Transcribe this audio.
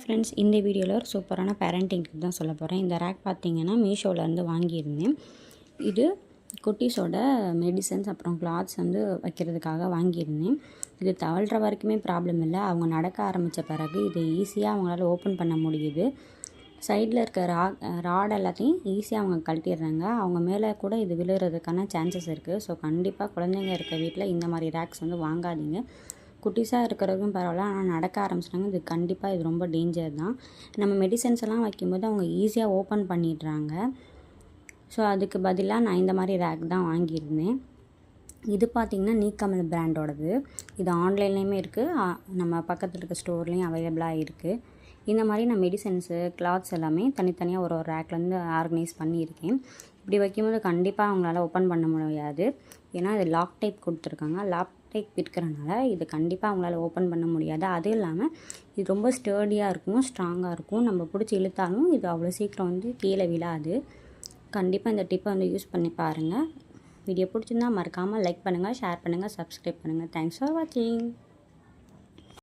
Friends, இந்த வீடியோவில் ஒரு சூப்பரான பேரண்டிங் டிப் தான் சொல்ல போகிறேன். இந்த ரேக் பார்த்தீங்கன்னா மீஷோவிலேருந்து வாங்கியிருந்தேன். இது குட்டீஸோட மெடிசன்ஸ் அப்புறம் கிளாத்ஸ் வந்து வைக்கிறதுக்காக வாங்கியிருந்தேன். இது தவழ்கிற வரைக்குமே ப்ராப்ளம் இல்லை. அவங்க நடக்க ஆரம்பித்த பிறகு இதை ஈஸியாக அவங்களால ஓப்பன் பண்ண முடியுது. சைடில் இருக்க ராட் எல்லாத்தையும் ஈஸியாக அவங்க கழட்டிடுறாங்க. அவங்க மேலே கூட இது விழுகிறதுக்கான சான்சஸ் இருக்குது. ஸோ கண்டிப்பாக குழந்தைங்க இருக்க வீட்டில் இந்த மாதிரி ரேக்ஸ் வந்து வாங்காதீங்க. குட்டிஸாக இருக்கிறதும் பரவாயில்ல, ஆனால் நடக்க ஆரம்பிச்சிட்டாங்க இது கண்டிப்பாக இது ரொம்ப டேஞ்சர் தான். நம்ம மெடிசன்ஸ் எல்லாம் வைக்கும்போது அவங்க ஈஸியாக ஓப்பன் பண்ணிடுறாங்க. ஸோ அதுக்கு பதிலாக நான் இந்த மாதிரி ரேக் தான் வாங்கியிருந்தேன். இது பார்த்திங்கன்னா நீக்கமல் பிராண்டோடது. இது ஆன்லைன்லேயுமே இருக்குது, நம்ம பக்கத்தில் இருக்க ஸ்டோர்லேயும் அவைலபிளாக இருக்குது. இந்த மாதிரி நான் மெடிசன்ஸு கிளாத்ஸ் எல்லாமே தனித்தனியாக ஒரு ரேக்லேருந்து ஆர்கனைஸ் பண்ணியிருக்கேன். இப்படி வைக்கும்போது கண்டிப்பாக அவங்களால ஓப்பன் பண்ண முடியாது. ஏன்னா இது லாக் டைப் கொடுத்துருக்காங்க. லாக் டைப் இருக்கிறனால இது கண்டிப்பாக அவங்களால ஓப்பன் பண்ண முடியாது. அதுவும் இல்லாமல் இது ரொம்ப ஸ்டர்டியாக இருக்கும், ஸ்ட்ராங்காக இருக்கும். நம்ம பிடிச்சி இழுத்தாலும் இது அவ்வளோ சீக்கிரம் வந்து கீழே விழாது. கண்டிப்பாக இந்த டிப்பை வந்து யூஸ் பண்ணி பாருங்கள். வீடியோ பிடிச்சிருந்தா மறக்காமல் லைக் பண்ணுங்கள், ஷேர் பண்ணுங்கள், சப்ஸ்கிரைப் பண்ணுங்கள். தேங்க்ஸ் ஃபார் வாட்சிங்.